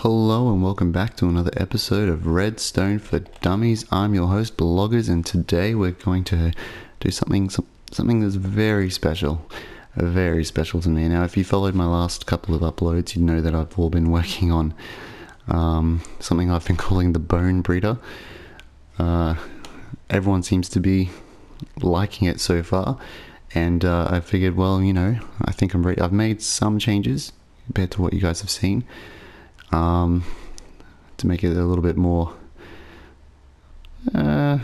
Hello and welcome back to another episode of Redstone for Dummies. I'm your host, Bloggers, and today we're going to do something that's very special to me. Now, if you followed my last couple of uploads, you'd know that I've all been working on something I've been calling the bone breeder. Everyone seems to be liking it so far, and I figured, well, I think I'm ready. I've made some changes compared to what you guys have seen. To make it a little bit more I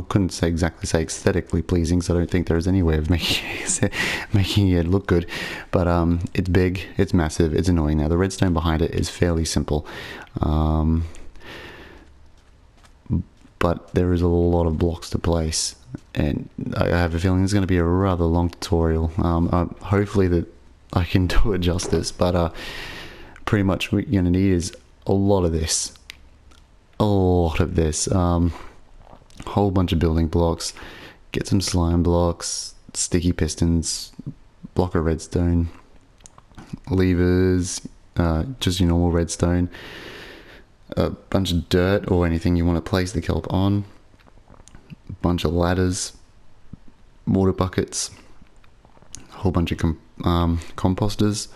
couldn't say aesthetically pleasing, so I don't think there's any way of making it look good, but it's big, it's massive, it's annoying. Now the redstone behind it is fairly simple, but there is a lot of blocks to place, and I have a feeling it's going to be a rather long tutorial. Hopefully that I can do it justice, but pretty much what you're going to need is a lot of this, whole bunch of building blocks, get some slime blocks, sticky pistons, block of redstone, levers, just your normal redstone, a bunch of dirt or anything you want to place the kelp on, a bunch of ladders, water buckets, a whole bunch of composters,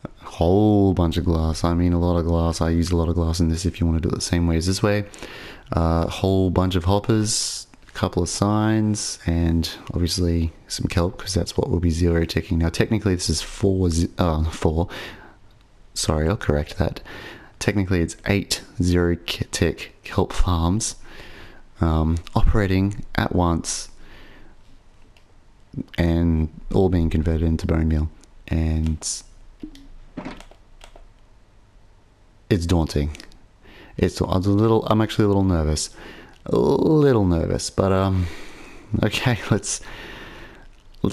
a whole bunch of glass. I mean, a lot of glass. I use a lot of glass in this if you want to do it the same way as this way. A whole bunch of hoppers, a couple of signs, and obviously some kelp, because that's what we'll be zero ticking. Now technically this is four, sorry, I'll correct that. Technically it's 8 zero tick kelp farms operating at once, and all being converted into bone meal, and it's daunting. I'm actually a little nervous, but okay, let's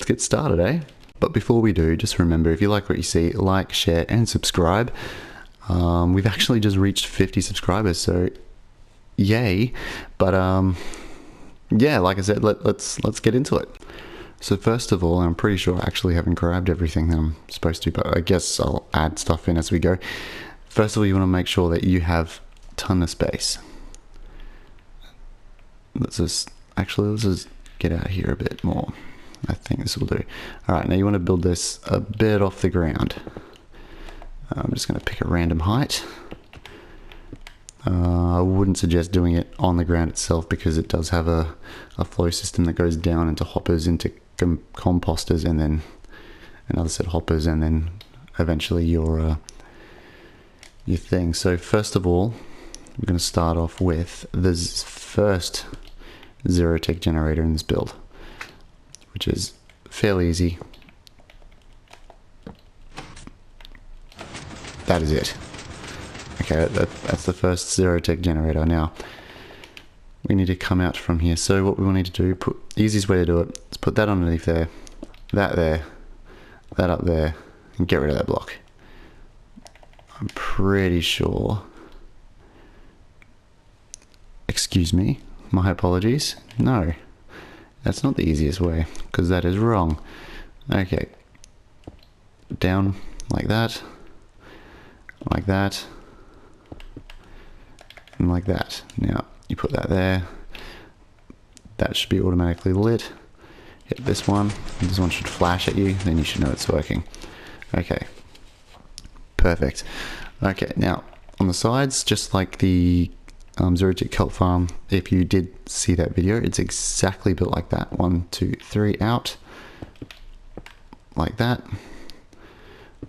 get started, eh? But before we do, just remember, if you like what you see, like, share, and subscribe. We've actually just reached 50 subscribers, so yay! But yeah, like I said, let's get into it. So first of all, I'm pretty sure I actually haven't grabbed everything that I'm supposed to, but I guess I'll add stuff in as we go. First of all, you want to make sure that you have a ton of space. Let's just get out here a bit more. I think this will do. Alright, now you want to build this a bit off the ground. I'm just going to pick a random height. I wouldn't suggest doing it on the ground itself, because it does have a flow system that goes down into hoppers, into composters, and then another set of hoppers, and then eventually your thing. So first of all, we're going to start off with the first zero tick generator in this build, which is fairly easy. That is it. Okay, that's the first zero tick generator. Now we need to come out from here. So what we will need to do, the easiest way to do it is put that underneath there, that up there, and get rid of that block. I'm pretty sure, excuse me, my apologies, no, that's not the easiest way, because that is wrong. Okay, down like that, and like that. Now you put that there, that should be automatically lit. Hit this one should flash at you, then you should know it's working. Okay, perfect. Okay, now on the sides, just like the zero tick kelp farm, if you did see that video, it's exactly built like that. 1, 2, 3 out, like that.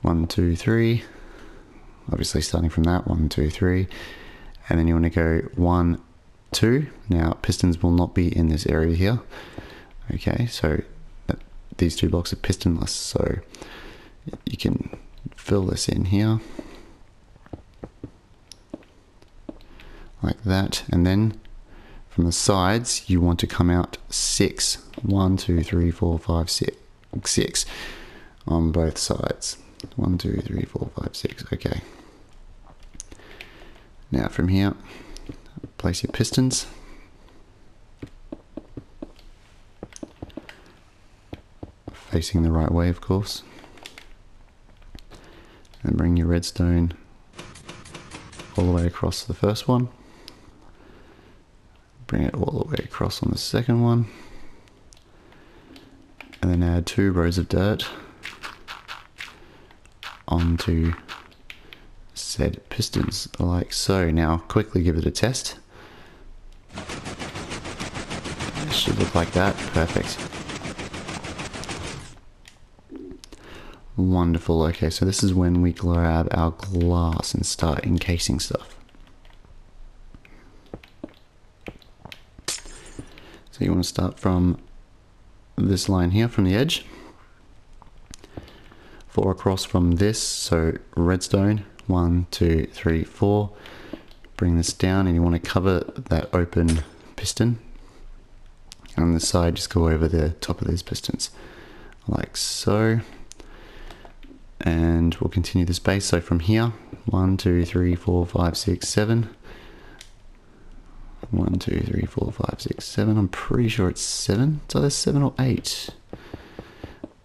1, 2, 3. Obviously starting from that, 1, 2, 3, and then you want to go 1, 2. Now pistons will not be in this area here. Okay, so these two blocks are pistonless, so you can fill this in here like that, and then from the sides you want to come out 6. 1, 2, 3, 4, 5, 6 on both sides. 1, 2, 3, 4, 5, 6. Okay. Now from here, place your pistons. Facing the right way, of course. bring your redstone all the way across the first one. Bring it all the way across on the second one. And then add 2 rows of dirt onto said pistons, like so. Now quickly give it a test. It should look like that. Perfect. Wonderful. Okay, so this is when we grab our glass and start encasing stuff. So you want to start from this line here, from the edge. 4 across from this, so redstone. 1, 2, 3, 4. Bring this down, and you want to cover that open piston. And on the side, just go over the top of these pistons, like so. And we'll continue this base. So from here, 1, 2, 3, 4, 5, 6, 7. 1, 2, 3, 4, 5, 6, 7. I'm pretty sure it's 7. So there's 7 or 8.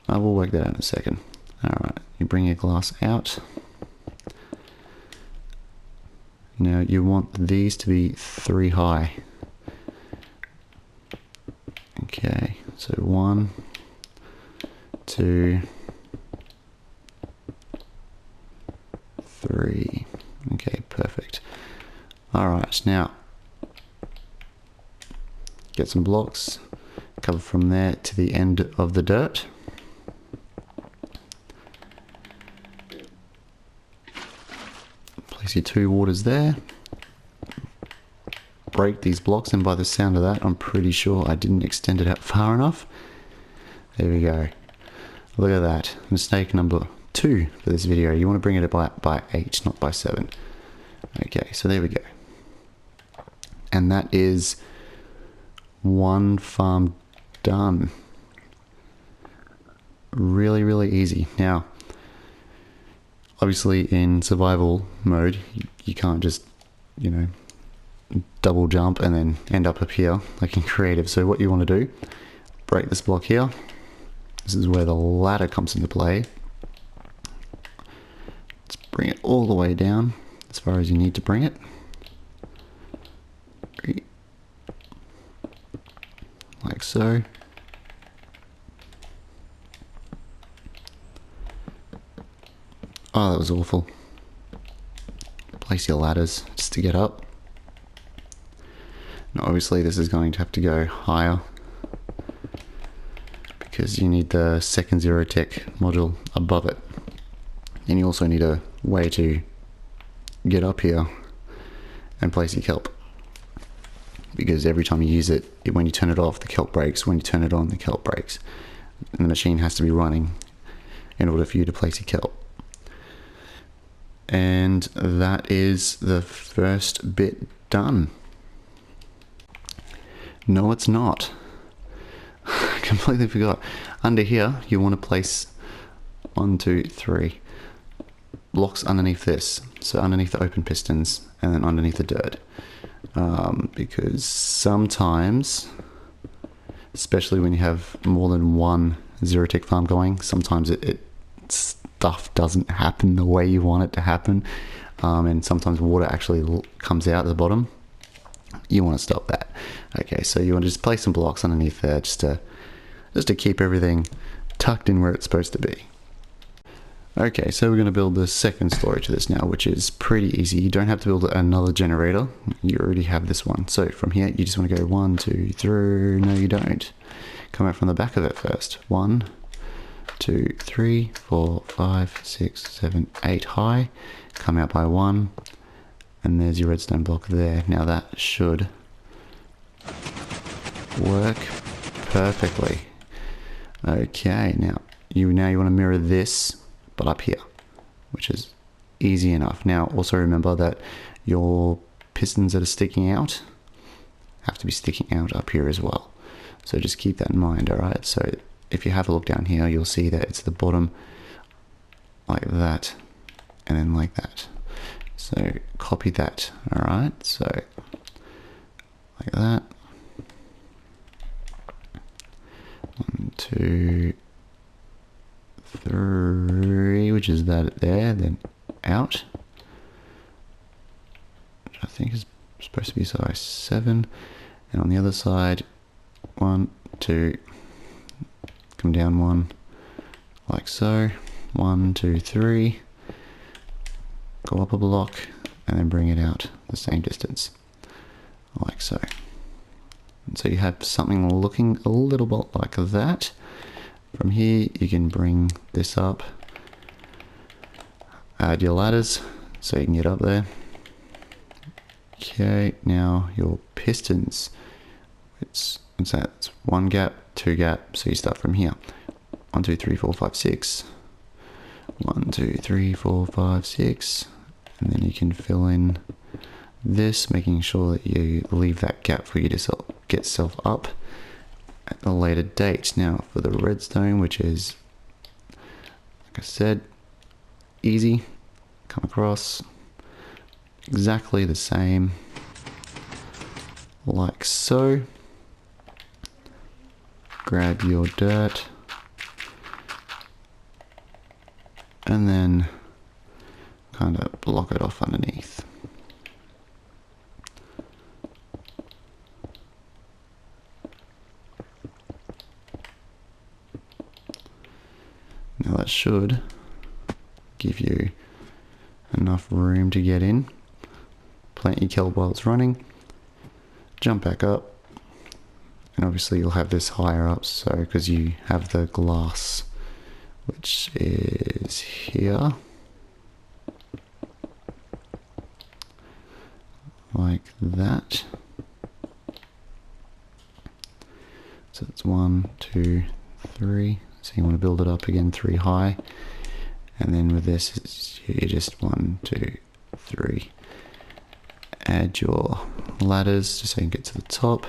I will work that out in a second. Alright, you bring your glass out. Now you want these to be 3 high. Okay, so 1, 2, 3. Okay, perfect. Alright, now get some blocks, cover from there to the end of the dirt. Place your 2 waters there. Break these blocks, and by the sound of that, I'm pretty sure I didn't extend it out far enough. There we go. Look at that. Mistake number 2 for this video. You want to bring it by 8, not by 7. Okay, so there we go. And that is 1 farm done. Really, really easy. Now, obviously in survival mode, you can't just, you know, double jump and then end up here like in creative. So what you want to do, break this block here. This is where the ladder comes into play. Let's bring it all the way down as far as you need to bring it. Like so. Oh, that was awful. Place your ladders just to get up. Now obviously this is going to have to go higher because you need the second zero tech module above it. And you also need a way to get up here and place your kelp. Because every time you use it, when you turn it off, the kelp breaks. When you turn it on, the kelp breaks. And the machine has to be running in order for you to place your kelp. And that is the first bit done. No, it's not. I completely forgot. Under here, you want to place 1, 2, 3 blocks underneath this. So underneath the open pistons and then underneath the dirt. Because sometimes, especially when you have more than one zero tech farm going, sometimes stuff doesn't happen the way you want it to happen, and sometimes water actually comes out at the bottom. You want to stop that. Okay, so you want to just place some blocks underneath there just to keep everything tucked in where it's supposed to be. Okay, so we're going to build the second story to this now, which is pretty easy. You don't have to build another generator. You already have this one. So from here, you just want to go 1, 2, 3. No, you don't. Come out from the back of it first. 1, 2, 3, 4, 5, 6, 7, 8 high. Come out by 1. And there's your redstone block there. Now that should work perfectly. Okay, now you want to mirror this, but up here, which is easy enough. Now also remember that your pistons that are sticking out have to be sticking out up here as well. So just keep that in mind, alright? So if you have a look down here, you'll see that it's the bottom like that, and then like that. So copy that, alright? So like that. 1, 2, 3, which is that there, then out, which I think is supposed to be size 7, and on the other side, 1, 2, come down 1, like so, 1, 2, 3, go up a block, and then bring it out the same distance, like so. And so you have something looking a little bit like that. From here, you can bring this up, add your ladders so you can get up there. Okay, now your pistons, what's that? It's 1 gap, 2 gap, so you start from here. 1, 2, 3, 4, 5, 6. 1, 2, 3, 4, 5, 6. And then you can fill in this, making sure that you leave that gap for you to get yourself up at a later date. Now for the redstone, which is, like I said, easy, come across exactly the same, like so. Grab your dirt, and then kind of block it off underneath. Now that should give you enough room to get in. Plant your kelp while it's running, jump back up, and obviously you'll have this higher up, so because you have the glass, which is here, like that. So it's 1, 2, 3. So you want to build it up again 3 high, and then with this you just 1, 2, 3. Add your ladders just so you can get to the top.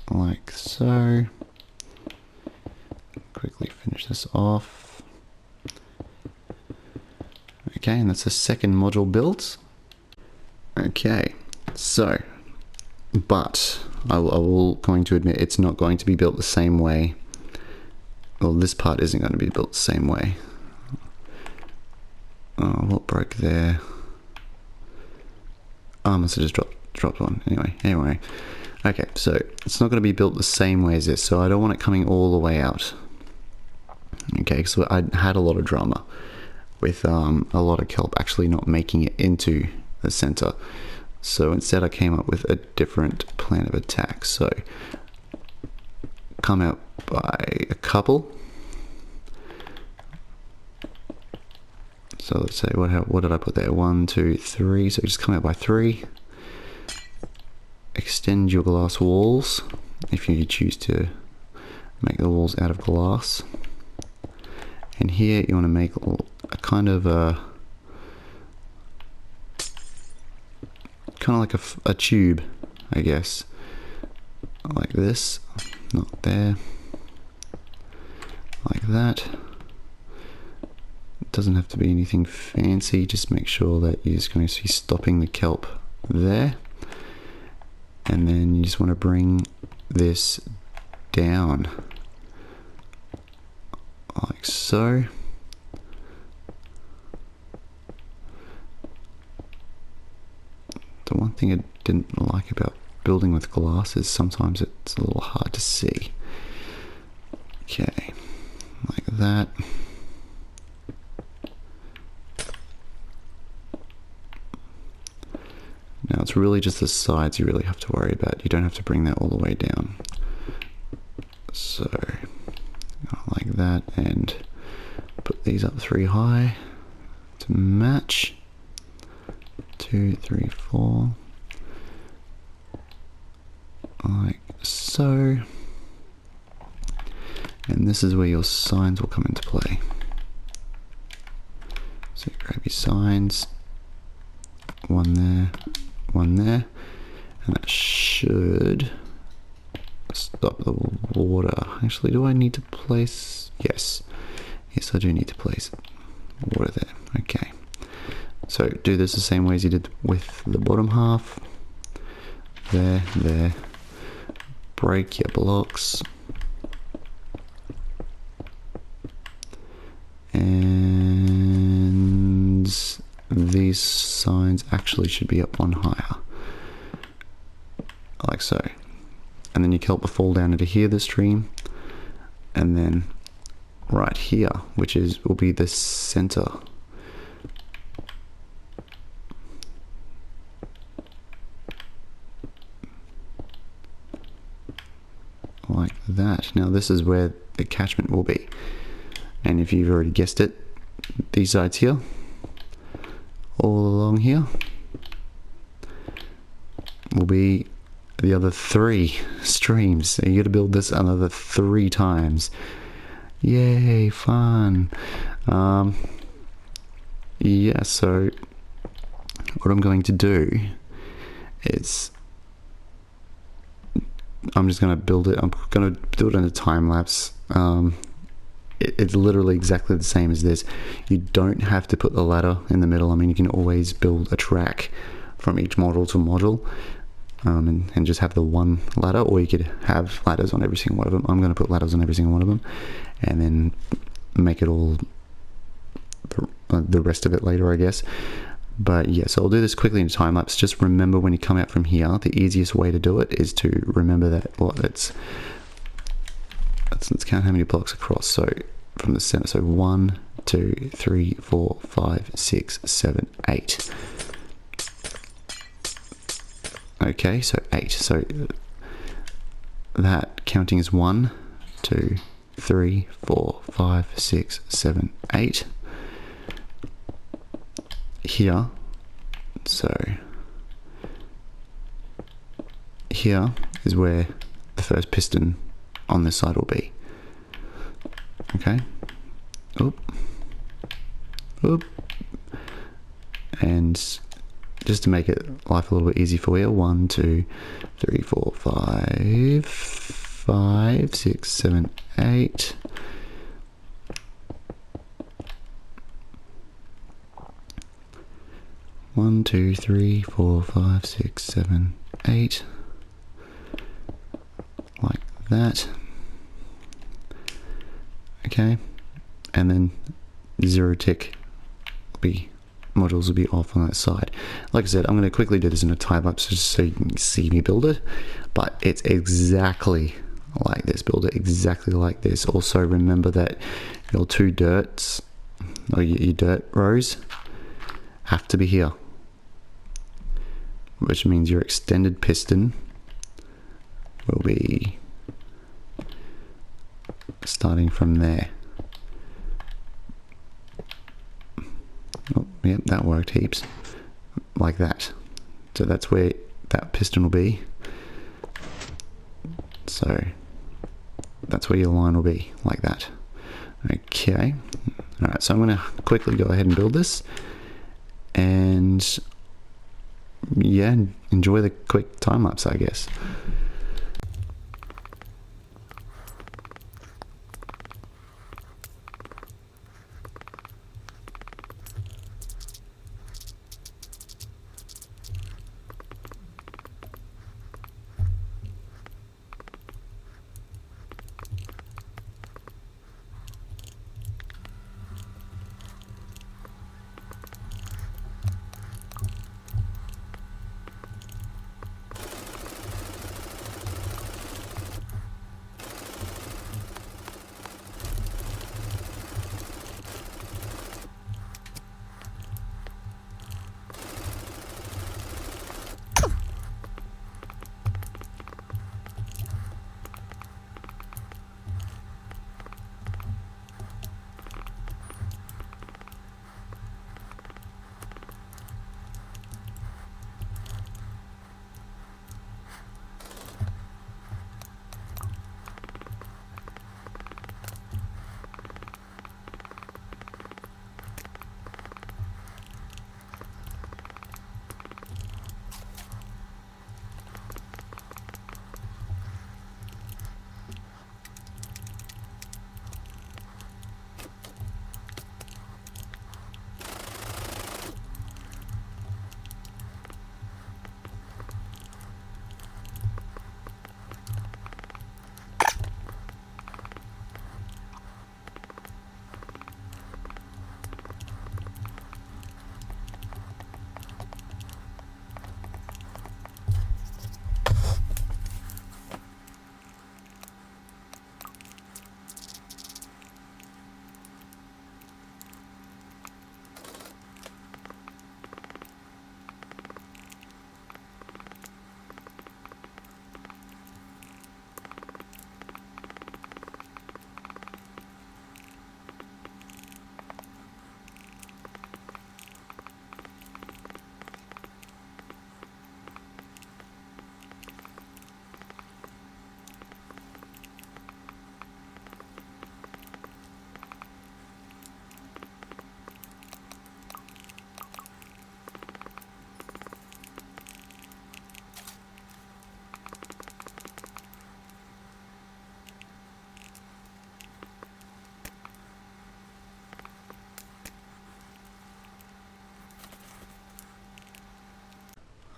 Like so. Quickly finish this off. Okay, and that's the second module built. Okay, so, but I will going to admit it's not going to be built the same way. Well, this part isn't going to be built the same way. Oh, what broke there? Oh, I must have just dropped one. Anyway. Okay, so it's not going to be built the same way as this, so I don't want it coming all the way out. Okay, so I had a lot of drama with a lot of kelp actually not making it into the center. So instead I came up with a different plan of attack. So come out by a couple. So let's say, what did I put there? 1, 2, 3. So just come out by 3. Extend your glass walls if you choose to make the walls out of glass. And here you want to make a kind of like a tube, I guess, like this, not there, like that. It doesn't have to be anything fancy, just make sure that you're just going to be stopping the kelp there, and then you just want to bring this down like so. The one thing I didn't like about building with glass is sometimes it's a little hard to see. Okay, like that. Now it's really just the sides you really have to worry about. You don't have to bring that all the way down. So, like that, and put these up 3 high to match. 2, 3, 4, like so. And this is where your signs will come into play. So grab your signs, 1 there, 1 there, and that should stop the water. Actually, do I need to place? Yes, I do need to place water there. Okay. So do this the same way as you did with the bottom half. There. Break your blocks. these signs actually should be up one higher. Like so. And then your kelp will fall down into here, the stream. And then right here, which will be the center. Like that. Now this is where the catchment will be. And if you've already guessed it, these sides here, all along here, will be the other 3 streams. So you got to build this another 3 times. Yay, fun. Yeah, so what I'm going to do is I'm just going to build it. I'm going to do it in a time lapse. It's literally exactly the same as this. You don't have to put the ladder in the middle. I mean, you can always build a track from each model to model, and just have the one ladder, or you could have ladders on every single one of them. I'm going to put ladders on every single one of them, and then make it all the rest of it later, I guess. But yeah, so I'll do this quickly in time lapse. Just remember, when you come out from here, the easiest way to do it is to remember that, well, let's count how many blocks across. So from the center, so 1, 2, 3, 4, 5, 6, 7, 8. Okay, so 8. So that counting is 1, 2, 3, 4, 5, 6, 7, 8. Here, so here is where the first piston on this side will be. Okay. Oop. Oop. And just to make it life a little bit easy for you, 1, 2, 3, 4, 5, 5, 6, 7, 8. One, 2, 3, 4, 5, 6, 7, 8. Like that. Okay. And then 0 tick modules will be off on that side. Like I said, I'm going to quickly do this in a time lapse just so you can see me build it. But it's exactly like this. Build it exactly like this. Also remember that your 2 dirts, or your dirt rows, have to be here, which means your extended piston will be starting from there. Oh, yep, that worked heaps. Like that. So that's where that piston will be. So that's where your line will be, like that. Okay. Alright, so I'm going to quickly go ahead and build this. And yeah, enjoy the quick time lapse, I guess.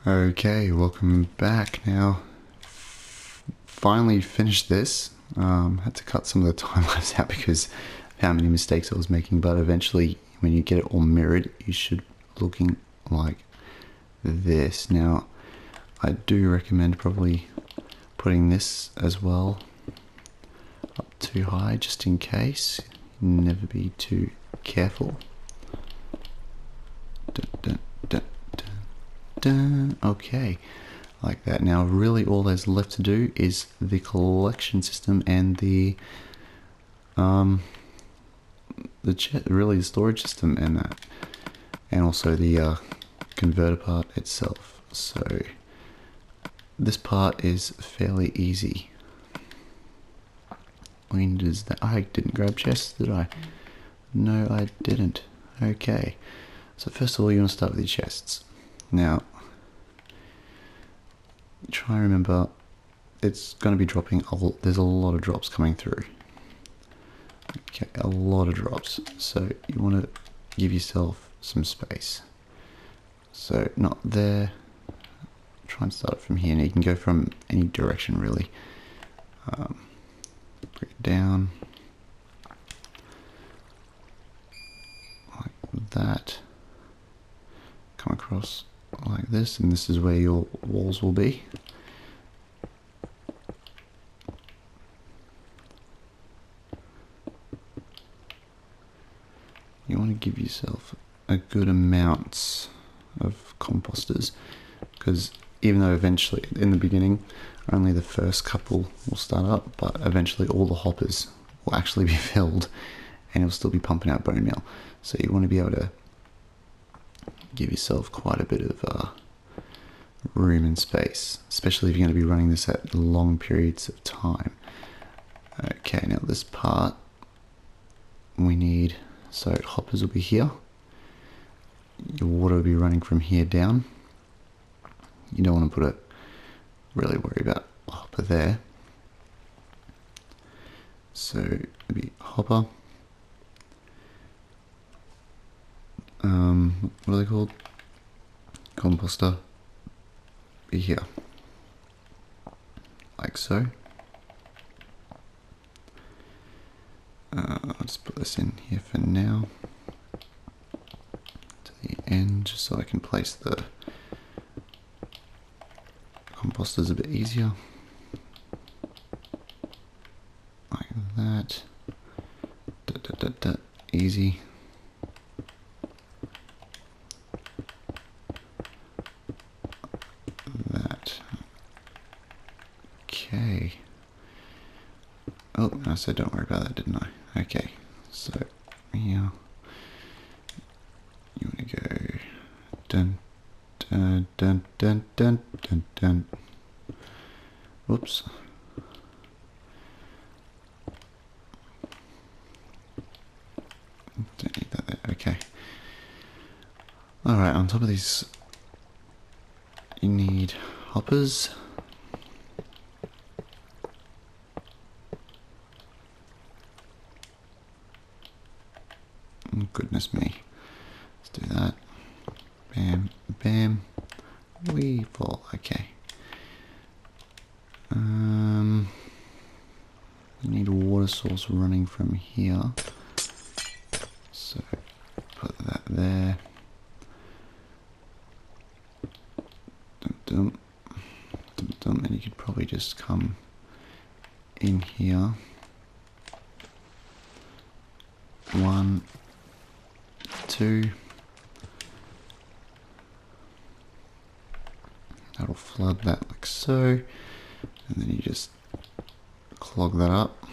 Okay, welcome back. Now, finally finished this. Had to cut some of the time-lapse out because of how many mistakes I was making, but eventually when you get it all mirrored, you should be looking like this. Now, I do recommend probably putting this as well up too high just in case. Never be too careful. Okay, like that. Now really all there's left to do is the collection system and the really the storage system and that, and also the converter part itself. So this part is fairly easy. All you need is that. I didn't grab chests, did I? No, I didn't. Okay, so first of all you want to start with your chests. Now try and remember, it's going to be dropping. There's a lot of drops coming through. Okay, a lot of drops. So you want to give yourself some space. So not there. Try and start it from here. Now you can go from any direction really. Bring it down like that. Come across like this, and this is where your walls will be. You want to give yourself a good amount of composters, because even though eventually in the beginning only the first couple will start up, but eventually all the hoppers will actually be filled and it'll still be pumping out bone meal. So you want to be able to give yourself quite a bit of room and space, especially if you're going to be running this at long periods of time. Okay, now this part we need, so hoppers will be here. Your water will be running from here down. You don't want to really worry about a hopper there. So it'll be hopper. What are they called? Composter. Be here. Like so. I'll just put this in here for now. To the end, just so I can place the composters a bit easier. Like that. Easy. That. Okay. Oh, I said don't worry about that, didn't I? Okay, so here you want to go dun dun dun dun dun dun dun. Whoops. Don't need that there. Okay. Alright, on top of these you need hoppers. Goodness me. Let's do that. Bam, bam. We fall. Okay. You need a water source running from here. So put that there. Dum dum. Dum dum. And you could probably just come in here. 1, 2. That'll flood that like so, and then you just clog that up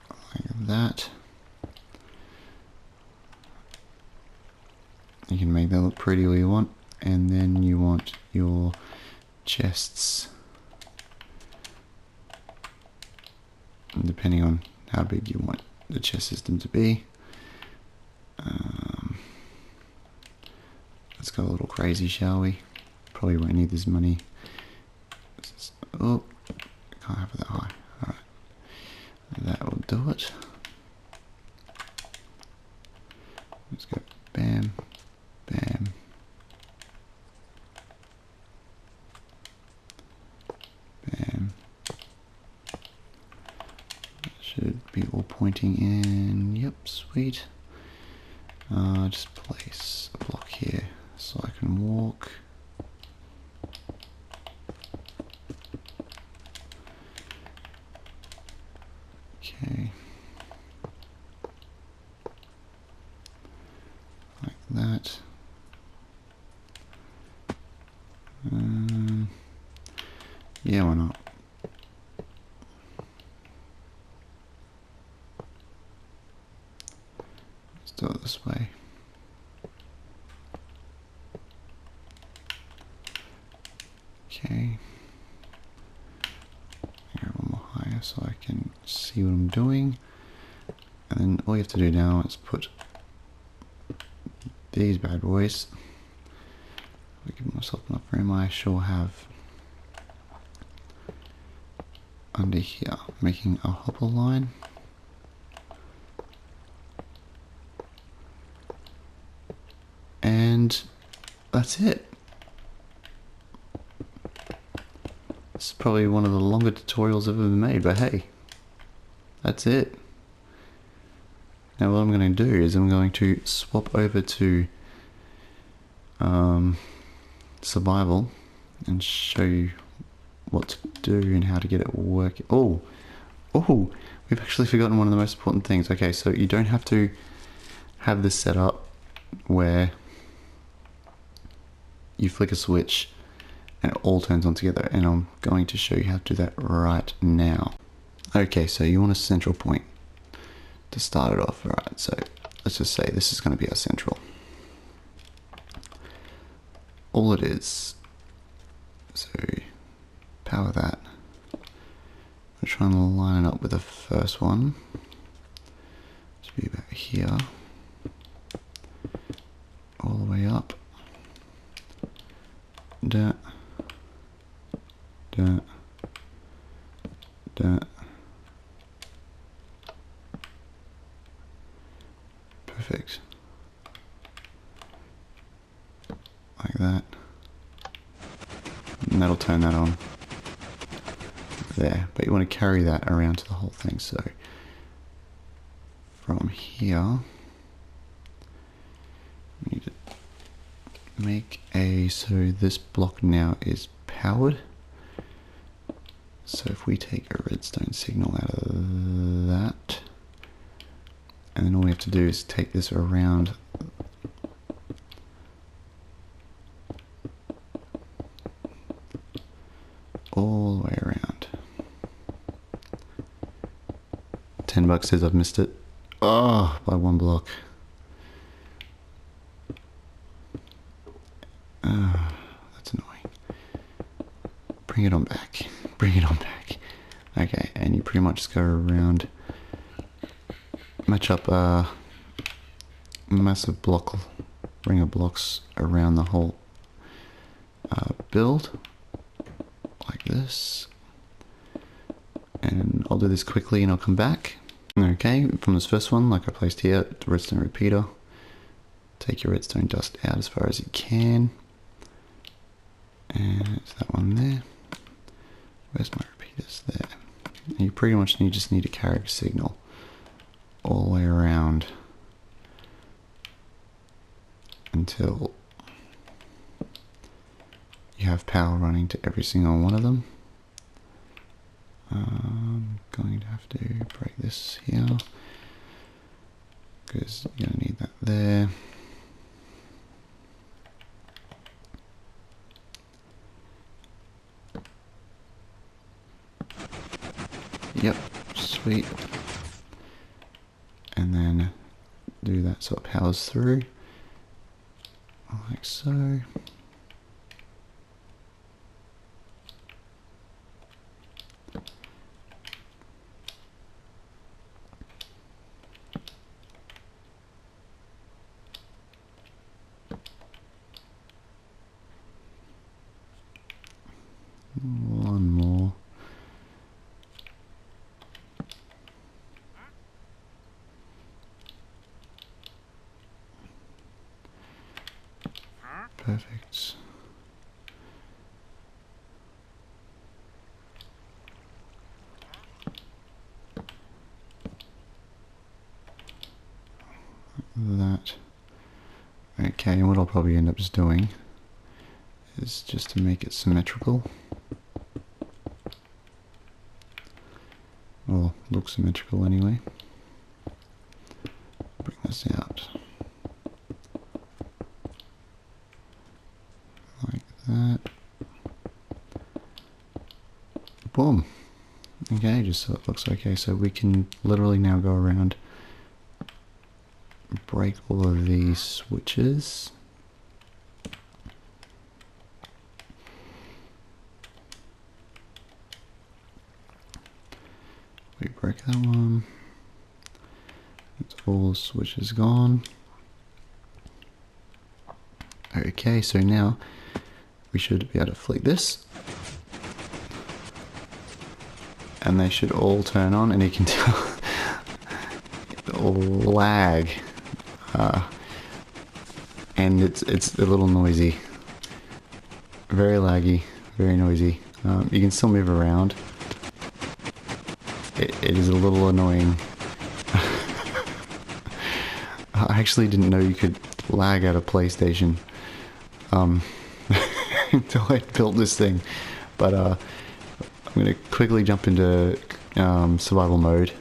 like that. You can make that look pretty all you want, and then you want your chests, depending on how big you want the chest system to be. Let's go a little crazy, shall we? Probably won't need this money. Oh, can't have it that high. Alright. That will do it. Let's go bam, Bam. Bam. Should be all pointing in. Yep, sweet. Just place a block here so I can walk. Okay. Like that. Yeah, why not? Let's do it this way. Okay. Here, one more higher so I can see what I'm doing. And then all you have to do now is put these bad boys. I'll give myself enough room. I sure have. Under here, making a hopper line. And that's it. This is probably one of the longer tutorials I've ever made, but hey, that's it. Now what I'm going to do is I'm going to swap over to survival and show you what to do and how to get it working. Oh, we've actually forgotten one of the most important things. Okay, so you don't have to have this set up where you flick a switch and it all turns on together, and I'm going to show you how to do that right now. Okay, so you want a central point to start it off. Alright, so let's just say this is going to be our central. All it is, so power that. I'm trying to line it up with the first one. Should be about here. All the way up. Da. Da. Da. Perfect. Like that. And that'll turn that on. There. But you want to carry that around to the whole thing. So from here, we need to make a, so this block now is powered. So if we take a redstone signal out of that, and then all we have to do is take this around all the way around. $10 says I've missed it. Oh, by one block. That's annoying. Bring it on back. Bring it on back. Okay, and you pretty much just go around, match up a massive block, ring of blocks around the whole build, like this. And I'll do this quickly and I'll come back. Okay, from this first one, like I placed here, the redstone repeater. Take your redstone dust out as far as you can. And it's that one there. Where's my repeaters? There. And you pretty much just need to carry a signal all the way around until you have power running to every single one of them. I'm going to have to break this here because you're going to need that there. Yep, sweet. And then do that so it powers through, like so. One more. Okay, and what I'll probably end up just doing is just to make it symmetrical. Or look symmetrical anyway. Bring this out. Like that. Boom. Okay, just so it looks okay. So we can literally now go around, break all of these switches. We break that one. That's all the switches gone. Okay, so now we should be able to flick this. And they should all turn on, and you can tell lag. And it's a little noisy. Very laggy, very noisy. You can still move around. It is a little annoying. I actually didn't know you could lag out of PlayStation until I built this thing. But I'm going to quickly jump into survival mode.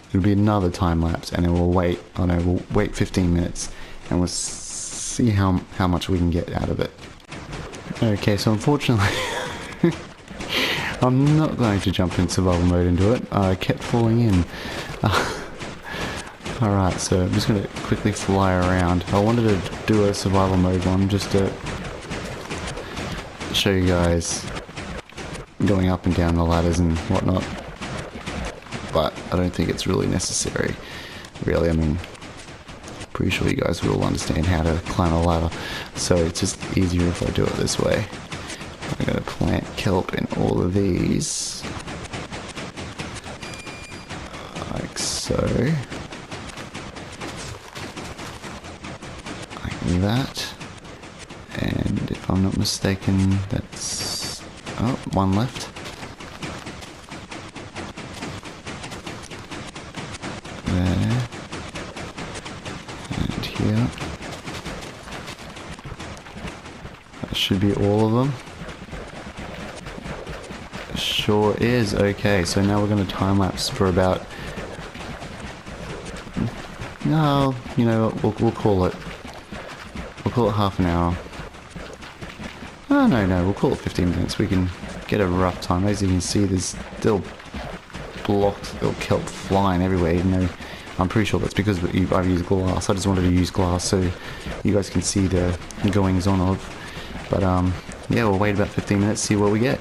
It'll be another time lapse, and then we'll wait. Oh no, we'll wait 15 minutes, and we'll see how much we can get out of it. Okay, so unfortunately, I'm not going to jump in survival mode into it. I kept falling in. Alright, so I'm just going to quickly fly around. I wanted to do a survival mode one just to show you guys going up and down the ladders and whatnot. But I don't think it's really necessary. Really, I mean, pretty sure you guys will understand how to climb a ladder. So it's just easier if I do it this way. I'm going to plant kelp in all of these. Like so. Like that. And if I'm not mistaken, that's... oh, one left. There. And here. That should be all of them. Sure is. Okay, so now we're going to time lapse for about... no, you know what, we'll call it. We'll call it half an hour. Oh, no, we'll call it 15 minutes. We can get a rough time. As you can see, there's still blocks of kelp flying everywhere, even though I'm pretty sure that's because I've used glass. I just wanted to use glass so you guys can see the goings on of. But yeah, we'll wait about 15 minutes, see what we get.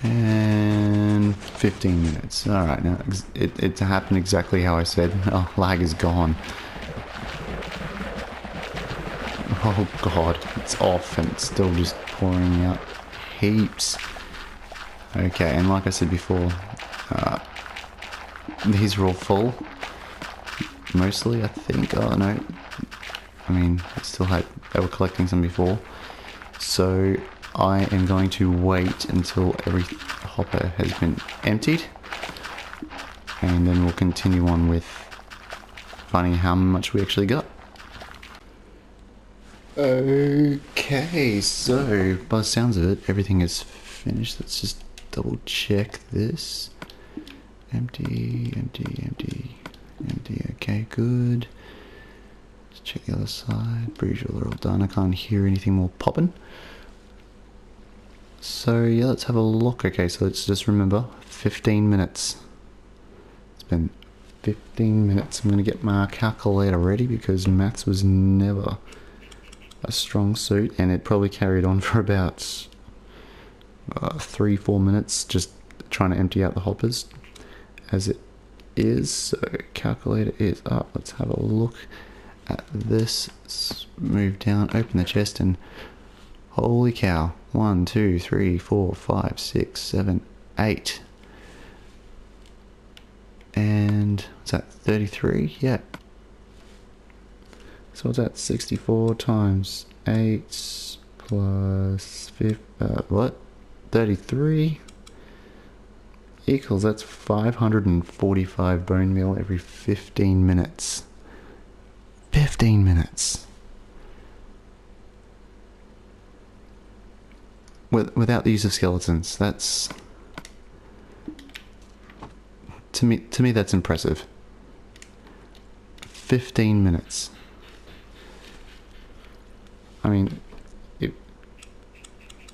And 15 minutes. Alright, now it happened exactly how I said. Oh, lag is gone. Oh god, it's off and it's still just pouring out heaps. Okay, and like I said before, these are all full. Mostly, I think. Oh no. I mean, they were collecting some before. So I am going to wait until every hopper has been emptied, and then we'll continue on with finding how much we actually got. Okay, Okay, so by the sounds of it, everything is finished. Let's just double check this. Empty, empty, empty, empty. Okay, good. Let's check the other side. Pretty sure they're all done. I can't hear anything more popping. So yeah, let's have a look. Okay, so let's just remember 15 minutes. It's been 15 minutes. I'm going to get my calculator ready because maths was never a strong suit, and it probably carried on for about 3-4 minutes just trying to empty out the hoppers as it is. So calculator is up. Let's have a look at this. Let's move down, open the chest, and holy cow, 1 2 3 4 5 6 7 8, and what's that, 33? Yeah. So what's that, 64 times 8 plus 33 equals, that's 545 bone meal every 15 minutes. 15 minutes. Without the use of skeletons. That's, to me that's impressive. 15 minutes. I mean,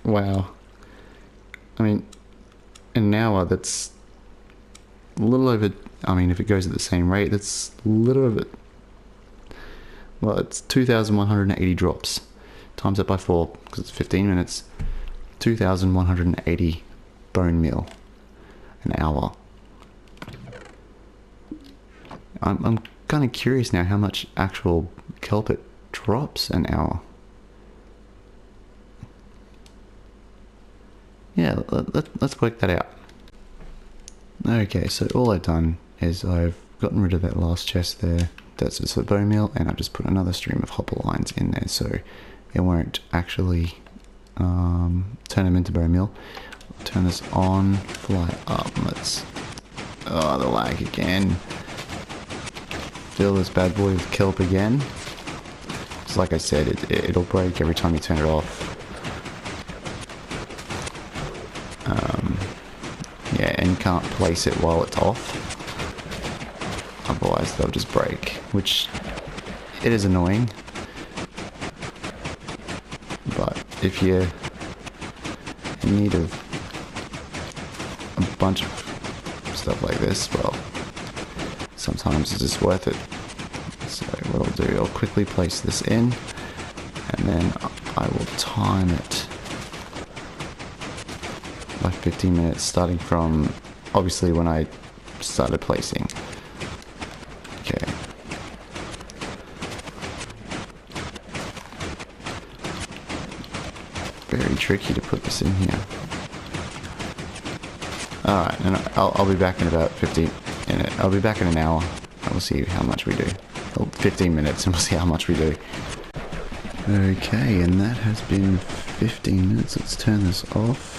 wow. I mean, in an hour, that's a little over, I mean, if it goes at the same rate, that's a little over, well, it's 2,180 drops. Times that by 4, because it's 15 minutes. 2,180 bone meal an hour. I'm kind of curious now how much actual kelp it drops an hour. Yeah, let's work that out. Okay, so all I've done is I've gotten rid of that last chest there. That's just for bone meal, and I've just put another stream of hopper lines in there, so it won't actually turn them into bone meal. Turn this on, fly up. Let's, oh, the lag again. Fill this bad boy with kelp again. Just like I said, it'll break every time you turn it off. Yeah, and you can't place it while it's off. Otherwise they'll just break, which it is annoying. But if you're in need of a bunch of stuff like this, well, sometimes it's just worth it. So what I'll do, I'll quickly place this in, and then I will time it by 15 minutes, starting from obviously when I started placing. Okay. Very tricky to put this in here. Alright, and I'll be back in about 15 minutes. I'll be back in an hour. And we'll see how much we do. Oh, 15 minutes, and we'll see how much we do. Okay, and that has been 15 minutes. Let's turn this off.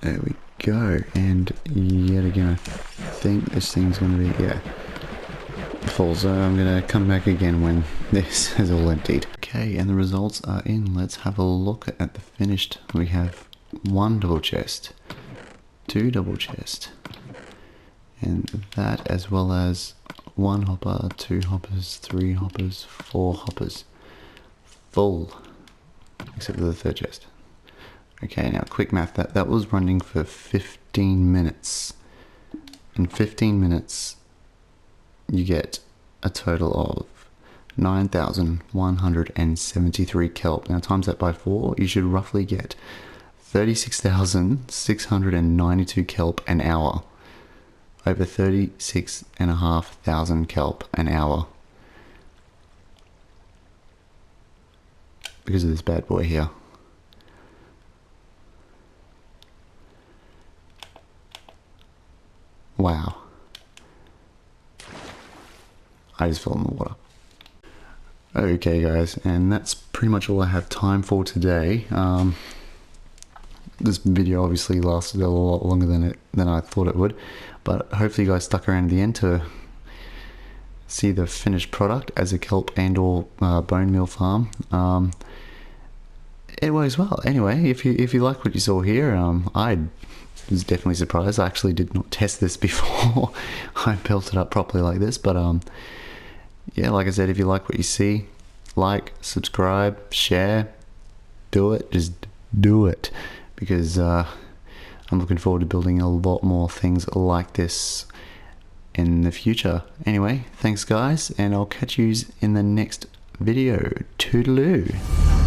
There we go. And yet again, I think this thing's going to be, yeah, full. So I'm going to come back again when this is all emptied. Okay, and the results are in. Let's have a look at the finished. We have 1 double chest, 2 double chest, and that, as well as 1 hopper, 2 hoppers, 3 hoppers, 4 hoppers, full, except for the 3rd chest. Okay, now quick math, that was running for 15 minutes. In 15 minutes, you get a total of 9,173 kelp. Now times that by 4, you should roughly get 36,692 kelp an hour. Over 36,500 kelp an hour. Because of this bad boy here. Wow. I just fell in the water. Okay guys, and that's pretty much all I have time for today. This video obviously lasted a lot longer than I thought it would, but hopefully you guys stuck around to the end to see the finished product as a kelp and or bone meal farm, it works well. Anyway, if you like what you saw here, I was definitely surprised. I actually did not test this before I built it up properly like this, but yeah, like I said, if you like what you see, like, subscribe, share, do it. Just do it, because I'm looking forward to building a lot more things like this in the future. Anyway, thanks guys, and I'll catch you in the next video. Toodaloo.